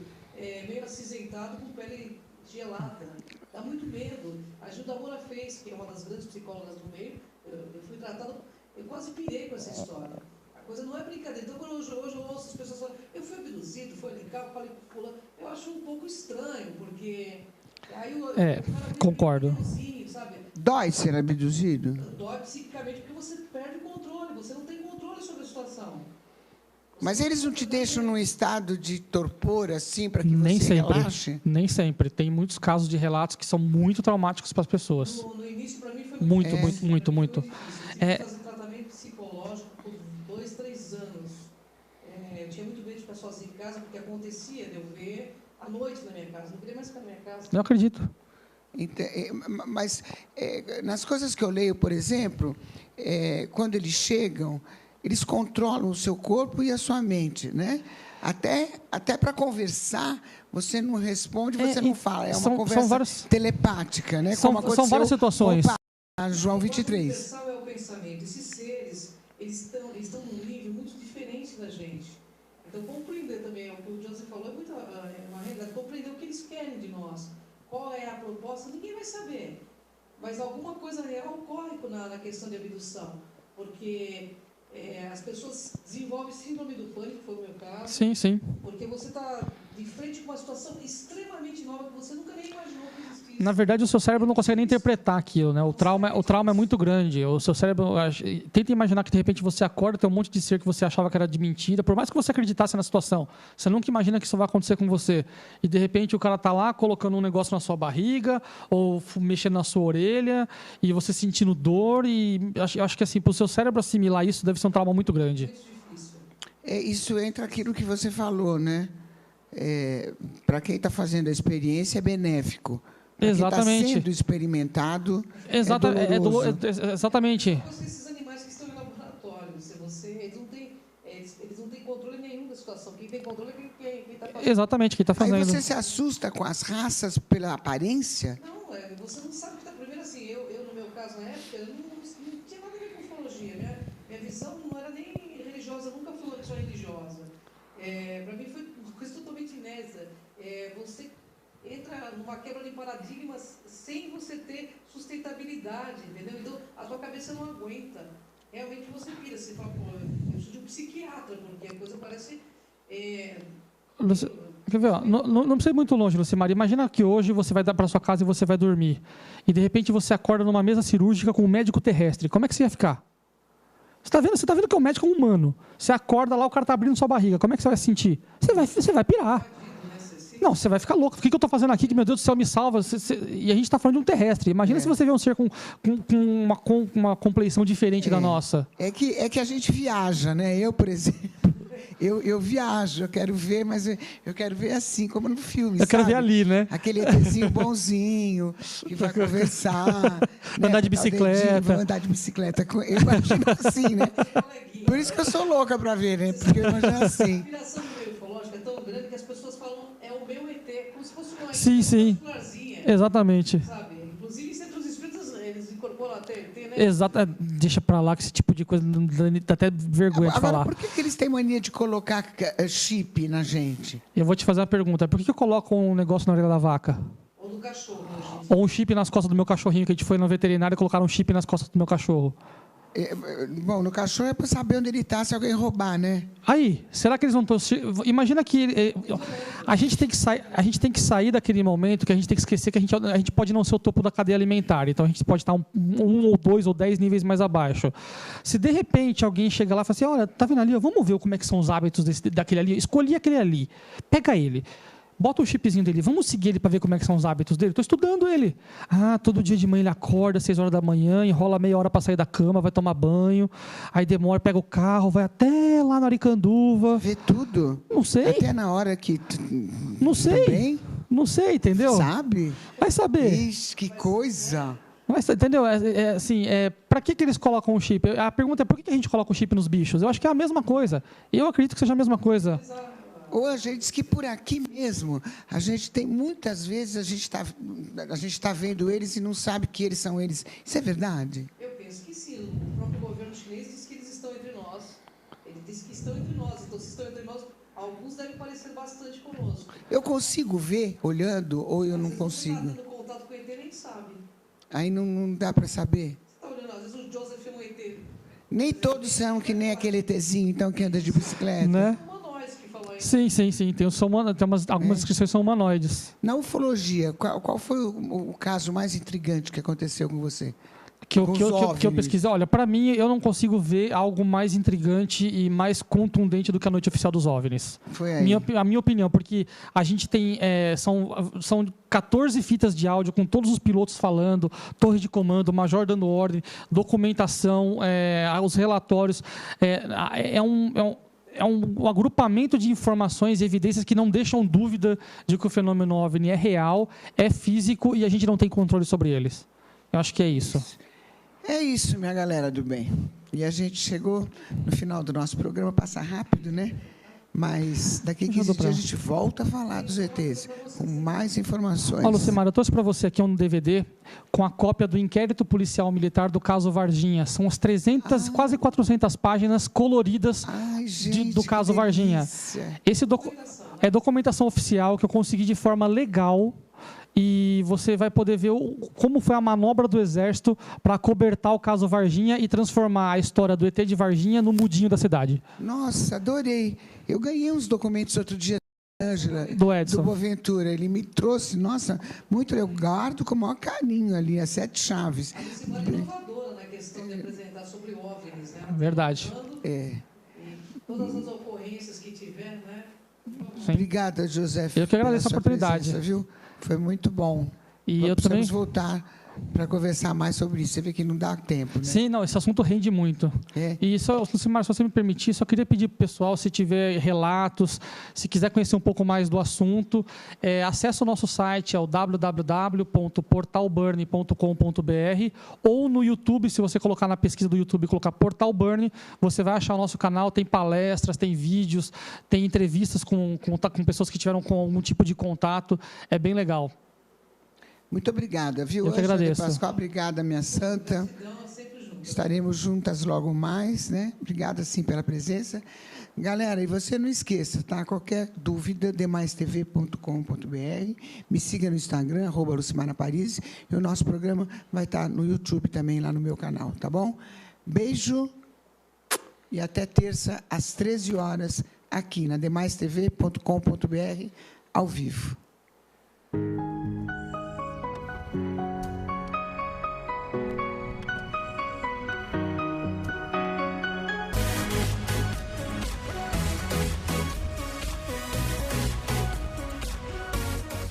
meio acinzentado, com pele gelada. Dá muito medo. A Gilda Moura fez, que é uma das grandes psicólogas do meio, eu fui tratada, eu quase pirei com essa história. A coisa não é brincadeira. Então, quando hoje eu ouço as pessoas falando, eu fui abduzido, foi ligar, falei com fulano, eu acho um pouco estranho, porque... Aí concordo. Sabe? Dói ser abduzido? Dói psiquicamente, porque você perde o controle, você não tem controle sobre a situação. Mas eles não te deixam num estado de torpor, assim, para que Nem você sempre. relaxe? Nem sempre. Tem muitos casos de relatos que são muito traumáticos para as pessoas. No início, para mim, foi Muito difícil. muito. Eu tive que fazer tratamento psicológico por 2, 3 anos. Eu tinha muito medo de ficar sozinho em casa, porque acontecia de eu ver à noite na minha casa. Não queria mais ficar na minha casa. Não acredito. Mas nas coisas que eu leio, por exemplo, quando eles chegam, eles controlam o seu corpo e a sua mente, né? Até para conversar, você não responde, você não fala. É uma conversa telepática, né? São várias situações. João 23. O universal é o pensamento. Esses seres, eles estão num nível muito diferente da gente. Então, compreender também, o que o Joseph falou, é uma realidade, compreender o que eles querem de nós. Qual é a proposta, ninguém vai saber. Mas alguma coisa real ocorre na questão de abdução. Porque as pessoas desenvolvem síndrome do pânico, que foi o meu caso. Sim. Porque você está de frente com uma situação extremamente nova que você nunca nem imaginou que existisse. Na verdade, o seu cérebro não consegue nem interpretar aquilo, né? O trauma é muito grande. O seu cérebro... Tenta imaginar que, de repente, você acorda, tem um monte de ser que você achava que era de mentira. Por mais que você acreditasse na situação, você nunca imagina que isso vai acontecer com você. E, de repente, o cara está lá colocando um negócio na sua barriga ou mexendo na sua orelha e você sentindo dor. E eu acho que, assim, para o seu cérebro assimilar isso, deve ser um trauma muito grande. Isso entra aquilo que você falou, né? Para quem está fazendo a experiência, é benéfico. Exatamente. Está sendo experimentado, exatamente. Esses animais que estão em laboratório, eles não têm controle nenhum da situação. Quem tem controle é quem está fazendo. Exatamente, quem está fazendo. Aí você se assusta com as raças pela aparência? Não, você não sabe o que está. Primeiro, assim, eu, no meu caso, na época, eu não tinha nada a ver com ufologia. Minha visão não era nem religiosa, eu nunca fui uma pessoa religiosa. Para mim foi uma coisa totalmente inédita. Você entra numa quebra de paradigmas sem você ter sustentabilidade, entendeu? Então, a tua cabeça não aguenta. Realmente você pira, você fala, pô, eu preciso de um psiquiatra, porque a coisa parece... Quer ver? Não precisa ir muito longe, Lucimar. Imagina que hoje você vai dar para sua casa e você vai dormir. E, de repente, você acorda numa mesa cirúrgica com um médico terrestre. Como é que você ia ficar? Você está vendo que é um médico humano. Você acorda lá, o cara está abrindo sua barriga. Como é que você vai se sentir? Você vai pirar. Não, você vai ficar louco. O que eu estou fazendo aqui? Que, meu Deus do céu, me salva. E a gente está falando de um terrestre. Imagina se você vê um ser com uma compleição diferente da nossa. É que a gente viaja, né? Eu, por exemplo, eu viajo. Eu quero ver, mas eu quero ver assim, como no filme, Eu quero ver ali, né? Aquele ETzinho bonzinho, que vai conversar. Andar de bicicleta. Vou andar de bicicleta. Eu imagino assim, né? Por isso que eu sou louca para ver, né? Porque eu imagino assim. A inspiração do meio ufológico é tão grande que as pessoas falam, é o meu ET, como se fosse uma Sim. Exatamente. Sabe? Inclusive, Centro dos Espíritos, eles incorporam até ET, né? Exato. Deixa pra lá que esse tipo de coisa dá até vergonha de falar. Por que eles têm mania de colocar chip na gente? Eu vou te fazer uma pergunta. Por que eu coloco um negócio na orelha da vaca? Ou do cachorro, né, gente? Ou um chip nas costas do meu cachorrinho, que a gente foi no veterinário e colocaram um chip nas costas do meu cachorro. Bom, no cachorro é para saber onde ele está, se alguém roubar, né? Aí, será que eles não estão... Imagina que a gente tem que sair daquele momento que a gente tem que esquecer que a gente pode não ser o topo da cadeia alimentar. Então, a gente pode estar um ou 2 ou 10 níveis mais abaixo. Se, de repente, alguém chega lá e fala assim, olha, tá vendo ali? Vamos ver como é que são os hábitos daquele ali. Escolhi aquele ali. Pega ele. Bota o chipzinho dele, vamos seguir ele para ver como é que são os hábitos dele. Estou estudando ele. Todo dia de manhã ele acorda, 6 horas da manhã, enrola meia hora para sair da cama, vai tomar banho, aí demora, pega o carro, vai até lá na Aricanduva. Vê tudo? Não sei. Até na hora que... Não sei. Também? Não sei, entendeu? Sabe? Vai saber. Ixi, que coisa. Mas, entendeu? Para que eles colocam o chip? A pergunta é por que a gente coloca o chip nos bichos? Eu acho que é a mesma coisa. Eu acredito que seja a mesma coisa. Ou a gente diz que por aqui mesmo, a gente tem, muitas vezes, a gente está vendo eles e não sabe que eles são eles. Isso é verdade? Eu penso que sim. O próprio governo chinês diz que eles estão entre nós. Ele diz que estão entre nós. Então, se estão entre nós, alguns devem parecer bastante conosco. Eu consigo ver olhando ou eu não Às vezes, consigo? você está tendo contato com o ET nem sabe. Aí não dá para saber. Você está olhando, às vezes o Joseph é um ET. Nem todos são que nem aquele ETzinho, então, que anda de bicicleta. Né? Humanoides que falam isso. Sim. Tem algumas descrições são humanoides. Na ufologia, qual foi o caso mais intrigante que aconteceu com você? Que eu OVNIs. pesquisei. Olha, para mim, eu não consigo ver algo mais intrigante e mais contundente do que a Noite Oficial dos OVNIs. Foi aí. A minha opinião, porque a gente tem... são 14 fitas de áudio com todos os pilotos falando, torre de comando, major dando ordem, documentação, os relatórios. É um agrupamento de informações e evidências que não deixam dúvida de que o fenômeno OVNI é real, é físico e a gente não tem controle sobre eles. Eu acho que é isso. É isso, minha galera do bem. E a gente chegou no final do nosso programa, passa rápido, né? Mas daqui a 15 dias a gente volta a falar dos ETs, com mais informações. Ó, Lucimar, eu trouxe para você aqui um DVD com a cópia do inquérito policial militar do caso Varginha. São as 300, quase 400 páginas coloridas Ai, gente, do caso que Varginha. delícia. Esse é documentação oficial que eu consegui de forma legal. E você vai poder ver como foi a manobra do Exército para acobertar o caso Varginha e transformar a história do ET de Varginha no mudinho da cidade. Nossa, adorei. Eu ganhei uns documentos outro dia da Ângela, Do Edson. do Boaventura. Ele me trouxe, nossa, muito, eu guardo com o maior carinho ali, as 7 chaves. A Lucimar é inovadora na questão de apresentar sobre OVNIs, né? Verdade. É. E todas as ocorrências que tiver, né? Sim. Obrigada, José. Eu que agradeço a pela sua oportunidade. presença, viu? Foi muito bom. E eu também... Precisamos voltar para conversar mais sobre isso. Você vê que não dá tempo, né? Sim, não, esse assunto rende muito. É. E só, Lucimar, se você me permitir, só queria pedir para o pessoal, se tiver relatos, se quiser conhecer um pouco mais do assunto, acesse o nosso site, é o www.portalburn.com.br, ou no YouTube, se você colocar na pesquisa do YouTube, colocar Portal Burn, você vai achar o nosso canal, tem palestras, tem vídeos, tem entrevistas com pessoas que tiveram com algum tipo de contato, é bem legal. Muito obrigada, viu? Eu que agradeço. Ângela de Pascoal, obrigada, minha santa. Estaremos juntas logo mais, né? Obrigada, sim, pela presença. Galera, e você não esqueça, tá? Qualquer dúvida, demaistv.com.br. Me siga no Instagram, @LucimarnaParis. E o nosso programa vai estar no YouTube também, lá no meu canal, tá bom? Beijo e até terça, às 13 horas, aqui na demaistv.com.br, ao vivo.